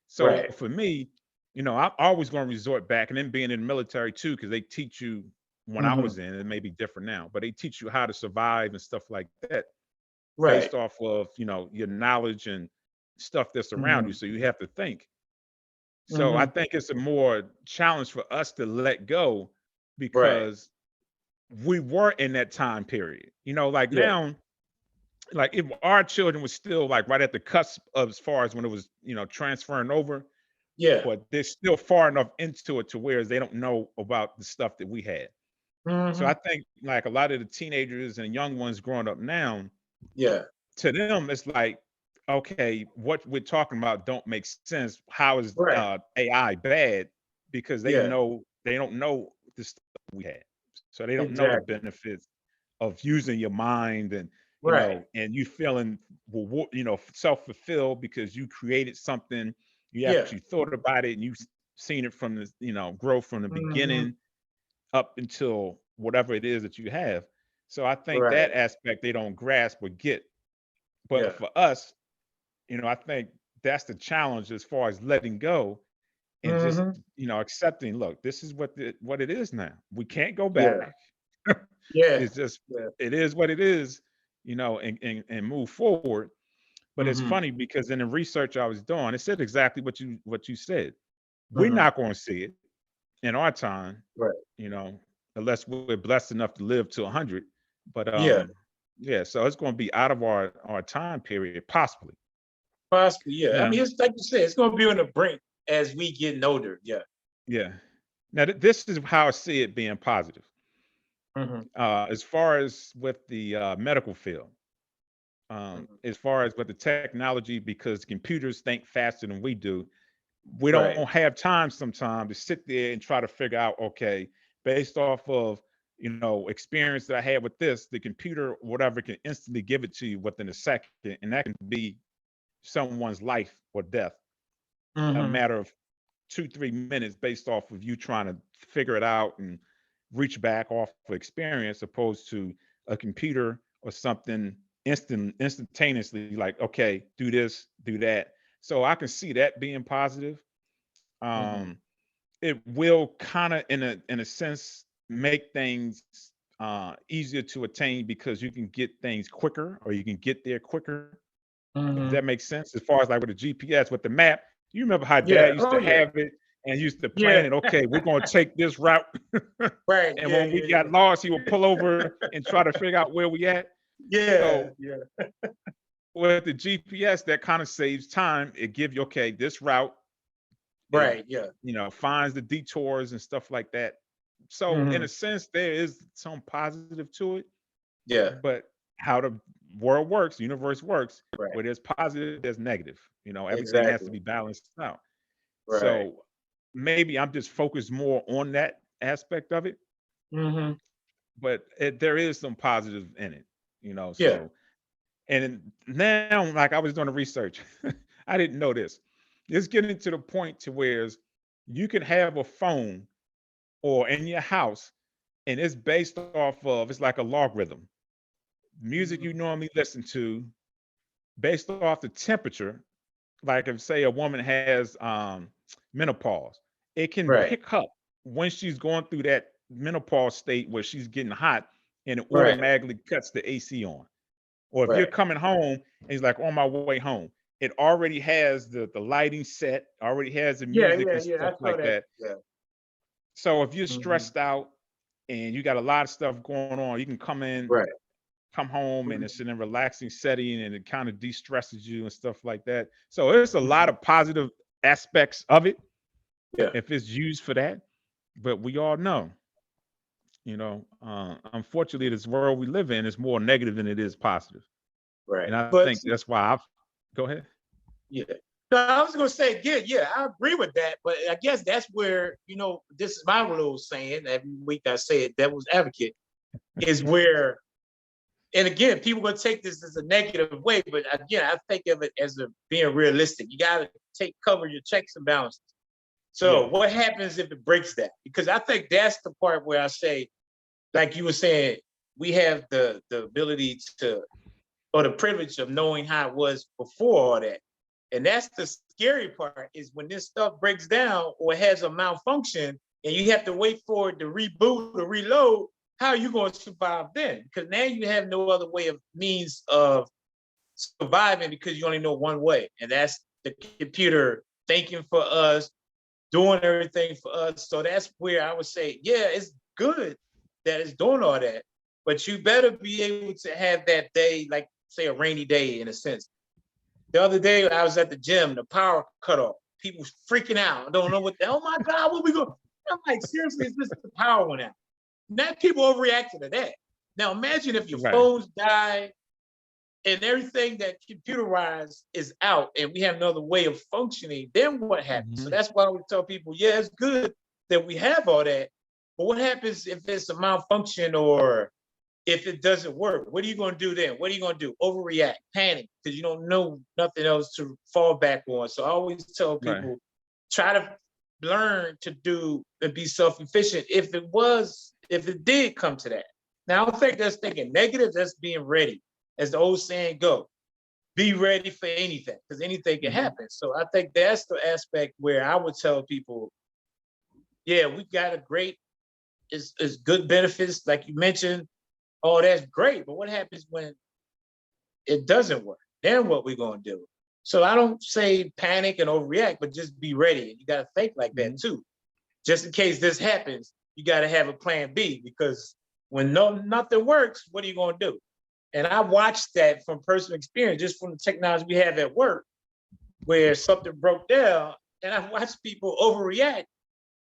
S1: So
S2: right.
S1: for me, I'm always going to resort back, and then being in the military too, because they teach you when I was
S2: Mhm,
S1: in, it may be different now, but they teach you how to survive and stuff like that
S2: right.
S1: based off of, your knowledge and stuff that's around you.
S2: Mhm,
S1: So you have to think. So I
S2: mhm,
S1: think it's a more challenge for us to let go
S2: right.
S1: because we were in that time period. Like
S2: Yeah,
S1: now, like if our children was still like right at the cusp of as far as when it was, transferring over,
S2: yeah.
S1: but they're still far enough into it to where they don't know about the stuff that we had. So I
S2: Mhm,
S1: think like a lot of the teenagers and young ones growing up now,
S2: yeah,
S1: to them it's like, okay, what we're talking about don't make sense. How is
S2: right.
S1: AI bad? Because
S2: Yeah,
S1: they don't know the stuff we had. So they don't know the
S2: exactly.
S1: benefits of using your mind and
S2: Right.
S1: and you feeling self-fulfilled because you created something, you
S2: Yeah.
S1: actually thought about it and you've seen it from the growth from the
S2: Mhm,
S1: beginning up until whatever it is that you have. So I think that
S2: right.
S1: aspect they don't grasp or get. But
S2: Yeah.
S1: for us, I think that's the challenge as far as letting go and just,
S2: Mhm,
S1: accepting, look, this is what it is now. We can't go
S2: yeah,
S1: back.
S2: yeah,
S1: It's just
S2: yeah.
S1: it is what it is, and move forward. But it's
S2: Mhm,
S1: funny because in the research I was doing, it said exactly what you said. We're
S2: mhm,
S1: not going to see it in our time,
S2: right.
S1: you know, unless we're blessed enough to live to 100. But
S2: Yeah,
S1: yeah, so it's going to be out of our time period, possibly.
S2: possibly, yeah. I
S1: Now,
S2: mean, it's like you said, it's gonna be on the brink as we getting older. Yeah.
S1: yeah. Now this is how I see it being positive.
S2: Mhm,
S1: As far as with the medical field,
S2: mhm,
S1: as far as with the technology, because computers think faster than we do, we don't
S2: right.
S1: have time sometimes to sit there and try to figure out, okay, based off of experience that I had with this, the computer, whatever, can instantly give it to you within a second, and that can be someone's life or death, a
S2: Mhm,
S1: matter of 2 3 minutes based off of you trying to figure it out and reach back off of experience opposed to a computer or something instantaneously, like, okay, do this, do that. So I can see that being positive.
S2: mhm,
S1: um it will kind of in a sense make things easier to attain because you can get things quicker or you can get there quicker, if
S2: mhm.
S1: that makes sense. As far as like with the GPS, with the map, you remember how
S2: Yeah.
S1: dad used
S2: Oh,
S1: to
S2: yeah.
S1: have it and used to plan
S2: Yeah.
S1: it, okay, we're going to take this route.
S2: Right.
S1: And
S2: Yeah,
S1: when we
S2: yeah,
S1: got lost, he would pull over and try to figure out where we at.
S2: yeah.
S1: So
S2: Yeah, yeah.
S1: with the GPS, that kind of saves time. It give you, okay, this route, it
S2: Right. Yeah.
S1: finds the detours and stuff like that. So in a
S2: Mhm.
S1: sense, there is some positive to it,
S2: Yeah.
S1: but how the world works, the universe works,
S2: Right.
S1: where there's positive, there's negative. Everything has to
S2: Exactly.
S1: be balanced out.
S2: Right.
S1: So maybe I'm just focused more on that aspect of it,
S2: Mhm.
S1: but there is some positive in it,
S2: Yeah.
S1: so. And now, like I was doing the research, I didn't know this. It's getting to the point to where you can have a phone or in your house, and it's based off of, it's like a logarithm. Music
S2: Mhm.
S1: you normally listen to, based off the temperature. Like if say a woman has menopause, it can
S2: Right.
S1: pick up when she's going through that menopause state where she's getting hot, and it
S2: Right.
S1: automatically cuts the AC on. Or if you're
S2: Right.
S1: coming home and he's like, on my way home, it already has the lighting set, already has the
S2: Yeah,
S1: music
S2: yeah,
S1: and
S2: yeah.
S1: stuff
S2: I saw
S1: like
S2: that.
S1: that.
S2: Yeah.
S1: So if you're
S2: Mhm.
S1: stressed out, and you got a lot of stuff going on. You can
S2: Right.
S1: come home, and
S2: Mhm.
S1: it's in a relaxing setting, and it kind of de-stresses you and stuff like that. So there's a lot
S2: Mhm.
S1: of positive aspects of it
S2: Yeah.
S1: if it's used for that. But we all know, unfortunately, this world we live in is more negative than it is positive.
S2: Right.
S1: And I
S2: But
S1: think that's why I've go ahead.
S2: yeah. No, I was gonna say, yeah, I agree with that. But I guess that's where, this is my little saying. Every week I say it, devil's advocate, is where, and again, people gonna take this as a negative way, but again, I think of it as being realistic. You gotta cover your checks and balances. So
S1: Yeah.
S2: what happens if it breaks that? Because I think that's the part where I say, like you were saying, we have the ability to, or the privilege of knowing how it was before all that. And that's the scary part, is when this stuff breaks down or has a malfunction and you have to wait for it to reboot or reload, how are you going to survive then? Because now you have no other way of means of surviving, because you only know one way. And that's the computer thinking for us, doing everything for us. So that's where I would say, yeah, it's good that it's doing all that, but you better be able to have that day, like say a rainy day in a sense. The other day I was at the gym, the power cut off. People freaking out. I don't know what oh my God, what we go? I'm like, seriously, it's just the power went out. Now people overreacting to that. Now imagine if your
S1: Right.
S2: phones die and everything that computerized is out and we have another way of functioning, then what happens? So
S1: Mhm.
S2: that's why we tell people, yeah, it's good that we have all that, but what happens if it's a malfunction or if it doesn't work? What are you going to do then? What are you going to do? Overreact, panic, because you don't know nothing else to fall back on. So I always tell
S1: Right.
S2: people, try to learn to do and be self-efficient if it did come to that. Now I don't think that's thinking negative, that's being ready. As the old saying go, be ready for anything, because anything can
S1: Mhm.
S2: happen. So I think that's the aspect where I would tell people, yeah, we got a great, it's good benefits, like you mentioned. Oh, that's great. But what happens when it doesn't work? Then what we gonna do? So I don't say panic and overreact, but just be ready. And you gotta think like that
S1: Mhm.
S2: too. Just in case this happens, you gotta have a plan B, because when nothing works, what are you gonna do? And I watched that from personal experience, just from the technology we have at work, where something broke down, and I watched people overreact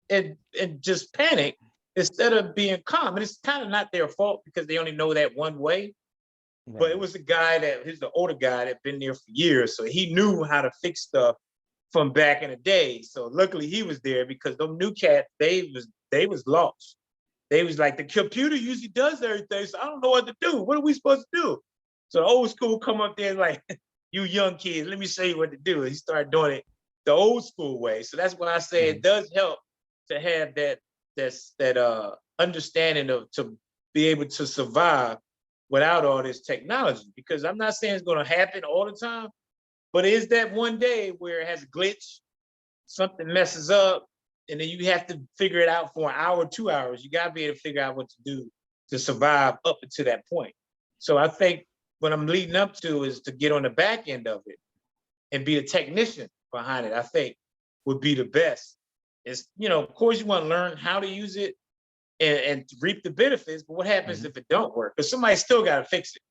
S2: and just panic instead of being calm. And it's kind of not their fault because they only know that one way. But it
S1: Right.
S2: was a guy he's the older guy that been there for years, so he knew how to fix stuff from back in the day. So luckily he was there, because them new cats, they was lost. They was like, the computer usually does everything, so I don't know what to do. What are we supposed to do? So the old school come up there and like, you young kids, let me show you what to do. And he started doing it the old school way. So that's why I say it
S1: Mhm.
S2: does help to have that understanding of to be able to survive without all this technology. Because I'm not saying it's going to happen all the time, but is that one day where it has a glitch, something messes up, and then you have to figure it out for an hour, 2 hours. You got to be able to figure out what to do to survive up until that point. So I think what I'm leading up to is to get on the back end of it and be a technician behind it. I think would be the best. It's, of course, you want to learn how to use it and reap the benefits, but what happens
S1: Mhm.
S2: if it don't work? Because somebody still got to fix it.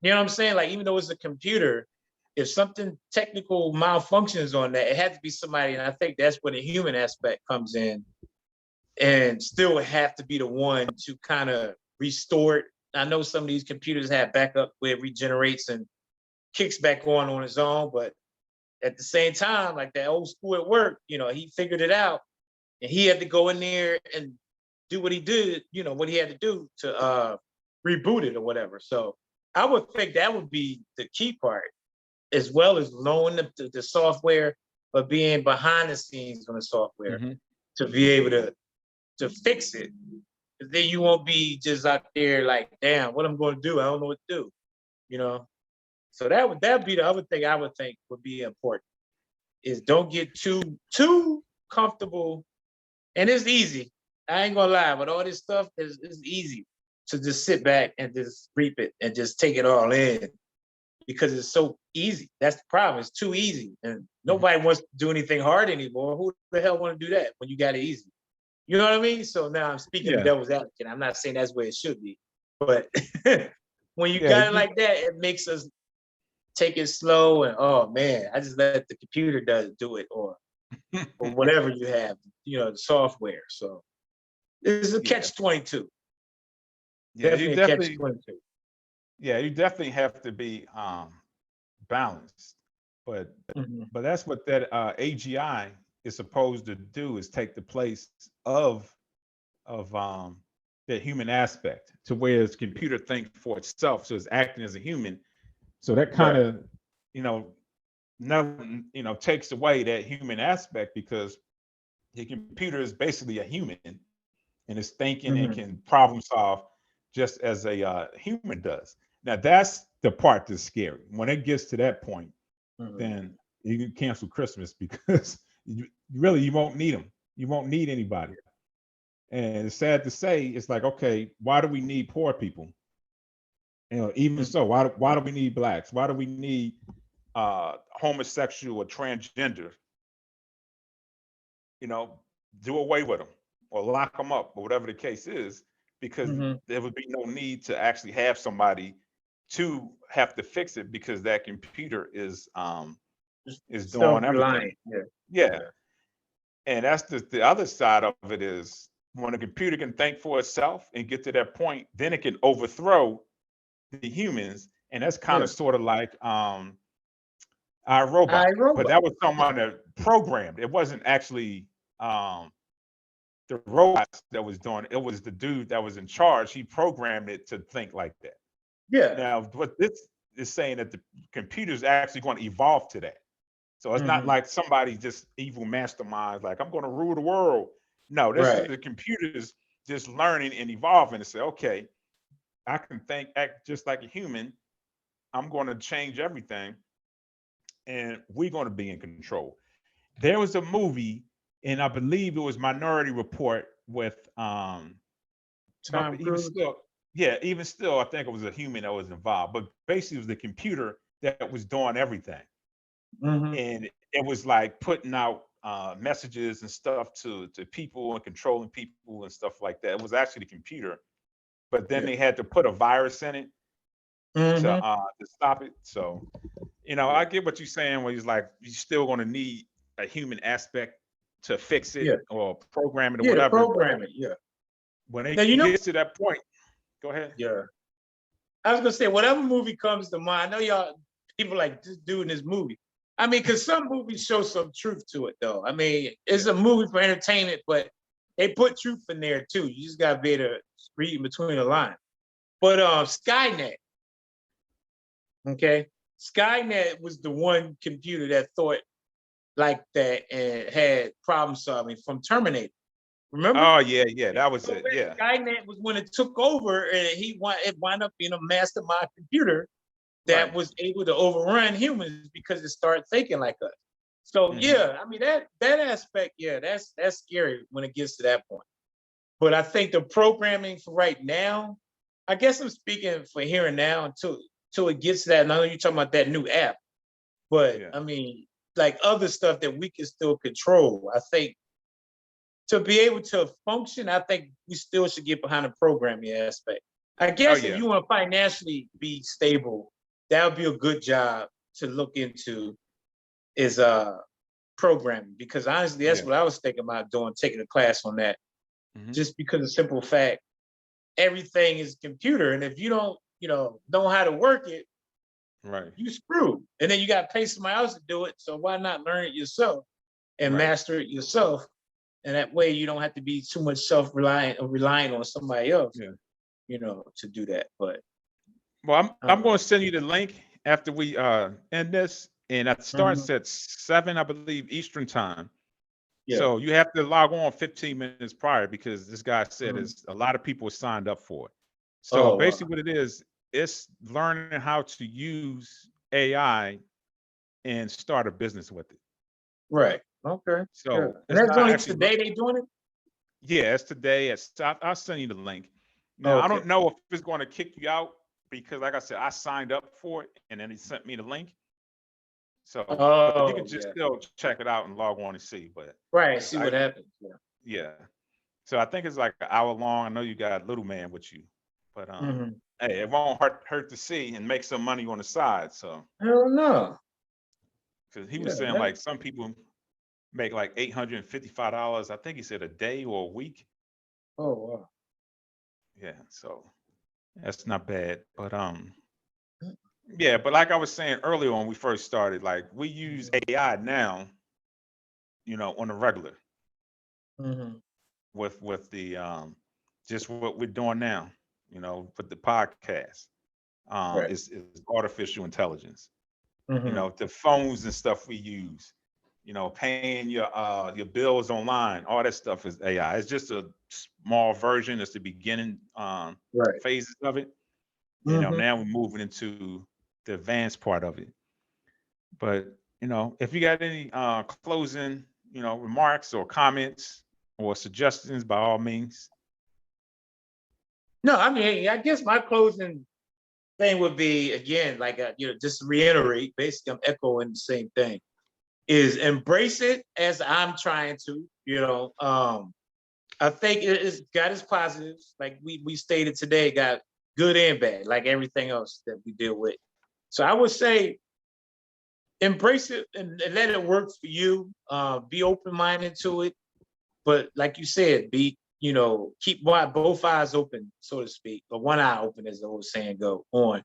S2: You know what I'm saying? Like, even though it's a computer, if something technical malfunctions on that, it had to be somebody. And I think that's where the human aspect comes in, and still have to be the one to kind of restore it. I know some of these computers have backup where it regenerates and kicks back on its own, but at the same time, like that old school at work, he figured it out and he had to go in there and do what he did, what he had to do to reboot it or whatever. So I would think that would be the key part, as well as knowing the software, but being behind the scenes on the software
S1: Mhm.
S2: to be able to fix it. Then you won't be just out there like, damn, what I'm going to do? I don't know what to do. You know. So that would be the other thing I would think would be important, is don't get too comfortable. And it's easy. I ain't gonna lie, but all this stuff is easy to just sit back and just reap it and just take it all in, because it's so easy. That's the problem. It's too easy, and
S1: Mhm.
S2: nobody wants to do anything hard anymore. Who the hell want to do that when you got it easy? You know what I mean? So now I'm speaking the
S1: Yeah,
S2: devil's advocate. I'm not saying that's where it should be, but when you
S1: yeah,
S2: got it like that, it makes us take it slow and oh man, I just let the computer do it or whatever you have, the software. So this is a
S1: yeah,
S2: catch 22.
S1: yeah. You
S2: Definitely a catch
S1: definitely,
S2: 22.
S1: yeah, you definitely have to be balanced. But
S2: Mhm.
S1: that's what that AGI is supposed to do, is take the place of that human aspect, to where its computer think for itself, so it's acting as a human. So that kind
S2: Right.
S1: of, you know, never, takes away that human aspect, because the computer is basically a human and is thinking and
S2: Mhm.
S1: can problem solve just as a human does. Now that's the part that's scary. When it gets to that point,
S2: Mhm.
S1: then you can cancel Christmas, because you won't need them. You won't need anybody. And it's sad to say, it's like, okay, why do we need poor people? Even
S2: Mhm.
S1: so, why do we need blacks? Why do we need homosexual or transgender? You know, do away with them or lock them up or whatever the case is, because
S2: Mhm.
S1: there would be no need to actually have somebody to have to fix it, because that computer
S2: Just
S1: is doing everything.
S2: self-reliant. Yeah.
S1: Yeah.
S2: Yeah.
S1: And that's the other side of it, is when a computer can think for itself and get to that point, then it can overthrow the humans. And that's kind
S2: Yeah.
S1: of sort of like our robot.
S2: I
S1: But
S2: robot.
S1: that was someone that programmed. It wasn't actually um the robots that was doing it. It was the dude that was in charge. He programmed it to think like that.
S2: Yeah.
S1: Now, what this is saying, that the computer's actually going to evolve to that. So it's not
S2: Mhm.
S1: like somebody just evil masterminds, like, I'm going to rule the world. No, this is
S2: Right.
S1: the computers just learning and evolving to say, okay, I can think, act just like a human. I'm going to change everything, and we're going to be in control. There was a movie, and I believe it was Minority Report with but
S2: Tom
S1: even
S2: Cruise.
S1: still, yeah, even still, I think it was a human that was involved. But basically, it was the computer that was doing everything,
S2: Mhm.
S1: and it was like putting out messages and stuff to people and controlling people and stuff like that. It was actually the computer, but then
S2: Yeah.
S1: they had to put a virus in it
S2: Mhm.
S1: to stop it. So
S2: Yeah.
S1: I get what you're saying. Where he's like, you're still going to need a human aspect to fix it
S2: Yeah.
S1: or program it or
S2: Yeah. The
S1: whatever. But
S2: programming. Yeah.
S1: when
S2: Now
S1: it
S2: you know.
S1: gets to that point, go ahead.
S2: Yeah. I was gonna say whatever movie comes to mind. I know y'all people like this dude in this movie. I mean, because some movies show some truth to it, though. I mean, it's
S1: Yeah.
S2: a movie for entertainment, but they put truth in there too. You just gotta be able to read in between the lines. But Skynet, okay, Skynet was the one computer that thought like that and had problem solving from Terminator. Remember?
S1: Oh yeah, yeah, that was
S2: So
S1: it. Yeah.
S2: Skynet was when it took over, and it wound up being a mastermind computer that
S1: Right.
S2: was able to overrun humans because it started thinking like us. So
S1: Hmm.
S2: yeah, I mean that aspect, yeah, that's scary when it gets to that point. But I think the programming for right now, I guess I'm speaking for here and now until it gets to that. And I know you're talking about that new app, but
S1: Yeah.
S2: I mean, like other stuff that we can still control. I think to be able to function, I think we still should get behind the programming aspect. I
S1: Oh
S2: guess if
S1: yeah.
S2: you want to financially be stable, that would be a good job to look into is programming, because honestly, that's
S1: Yeah.
S2: what I was thinking about doing, taking a class on that,
S1: Hmm.
S2: just because of simple fact, everything is computer. And if you don't, know how to work it,
S1: Right.
S2: you screwed. And then you got to pay somebody else to do it. So why not learn it yourself and
S1: Right.
S2: master it yourself? And that way you don't have to be too much self-reliant or relying on somebody else,
S1: Yeah.
S2: to do that. But
S1: Well, I'm going
S2: um,
S1: to send you the link after we end this, and it starts
S2: mhm,
S1: at 7, I believe, Eastern time.
S2: yeah.
S1: So you have to log on 15 minutes prior, because this guy said
S2: Mhm.
S1: is a lot of people signed up for it. So
S2: Oh,
S1: basically, what it is, it's learning how to use AI and start a business with it.
S2: right. Okay. Yeah.
S1: So
S2: And
S1: it's
S2: that's
S1: not
S2: only
S1: actually,
S2: today they doing it?
S1: yeah, it's today. I'll send you the link. Now, I
S2: Okay.
S1: don't know if it's going to kick you out, because, like I said, I signed up for it and then he sent me the link. So, but you can
S2: Oh,
S1: just
S2: yeah.
S1: still check it out and log on and see. But
S2: Right. See
S1: I,
S2: what happens. Yeah.
S1: yeah. So I think it's like an hour long. I know you got Little Man with you, but
S2: Mhm.
S1: hey, it won't hurt to see and make some money on the side. So
S2: Hell no.
S1: because he
S2: Yeah.
S1: was saying like some people make like $855. I think he said a day or a week.
S2: Oh wow.
S1: Yeah, so that's not bad. But yeah, but like I was saying earlier when we first started, like we use AI now, on the regular
S2: Mhm.
S1: with the just what we're doing now, with the podcast.
S2: Right.
S1: Is artificial intelligence.
S2: Mhm.
S1: The phones and stuff we use, paying your bills online, all that stuff is AI. It's just a small version. It's the beginning
S2: Right.
S1: phases of it.
S2: Mhm.
S1: Now we're moving into the advanced part of it. But if you got any closing, remarks or comments or suggestions, by all means.
S2: No, I mean, I guess my closing thing would be again, like just to reiterate, basically, I'm echoing the same thing. Is embrace it as I'm trying to. I think it's got its positives, like we stated today, got good and bad, like everything else that we deal with. So I would say embrace it and let it work for you. Be open minded to it, but like you said, keep both eyes open, so to speak, or one eye open, as the old saying go on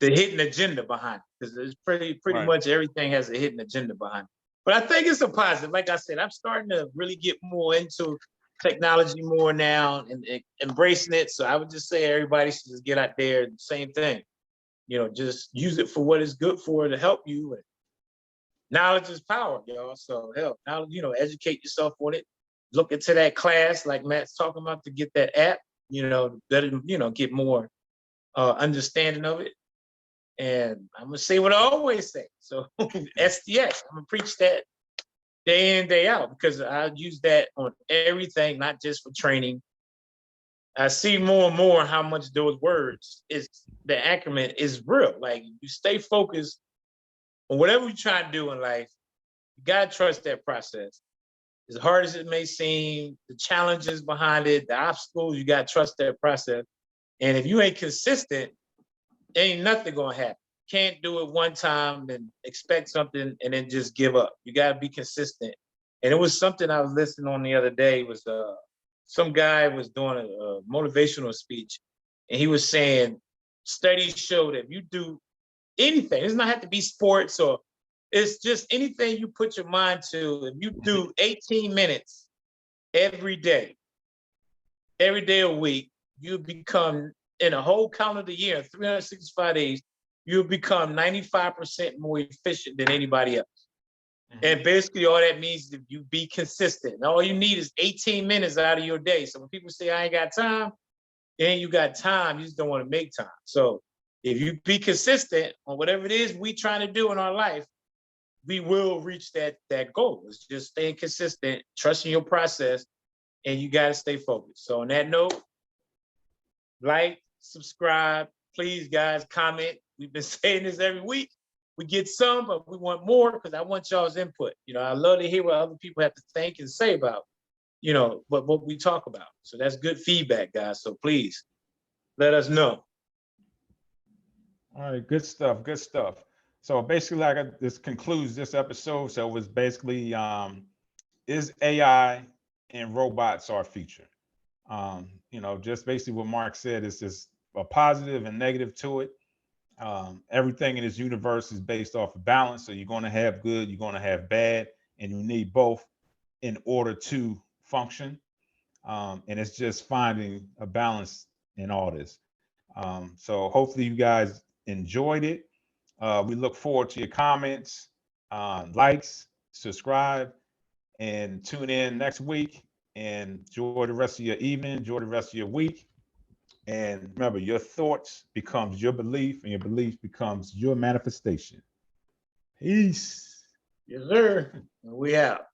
S2: the hidden agenda behind it, because it's pretty
S1: Right.
S2: much everything has a hidden agenda behind it. But I think it's a positive. Like I said, I'm starting to really get more into technology more now and embracing it. So I would just say everybody should just get out there and same thing. Just use it for what it's good for to help you. And knowledge is power, y'all. So hell, now educate yourself on it. Look into that class like Matt's talking about to get that app. Let him get more understanding of it. And I'm gonna say what I always say. So STS, I'm gonna preach that day in, day out, because I use that on everything, not just for training. I see more and more how much those words is the acronym is real. Like you stay focused on whatever you try to do in life, you gotta trust that process. As hard as it may seem, the challenges behind it, the obstacles, you gotta trust that process. And if you ain't consistent, ain't nothing gonna happen. Can't do it one time and expect something and then just give up. You got to be consistent. And it was something I was listening on the other day. It was some guy was doing a motivational speech, and he was saying studies show that if you do anything, it does not have to be sports or it's just anything you put your mind to. If you do 18 minutes every day a week, you become in a whole calendar year, 365 days, you'll become 95% more efficient than anybody else. And basically, all that means is you be consistent. And all you need is 18 minutes out of your day. So when people say, I ain't got time, then you got time. You just don't want to make time. So if you be consistent on whatever it is we trying to do in our life, we will reach that goal. It's just staying consistent, trusting your process, and you got to stay focused. So on that note, like, subscribe, please, guys, comment. We've been saying this every week. We get some, but we want more because I want y'all's input. I love to hear what other people have to think and say about, what we talk about. So that's good feedback, guys. So please let us know.
S1: All right, good stuff. Good stuff. So basically, this concludes this episode. So it was basically, is AI and robots our future? Just basically what Mark said is just a positive and negative to it. Everything in this universe is based off of balance. So you're going to have good, you're going to have bad, and you need both in order to function. And it's just finding a balance in all this. So hopefully you guys enjoyed it. We look forward to your comments, likes, subscribe, and tune in next week. And enjoy the rest of your evening. Enjoy the rest of your week. And remember, your thoughts becomes your belief, and your belief becomes your manifestation. Peace.
S2: Yes, sir. We out.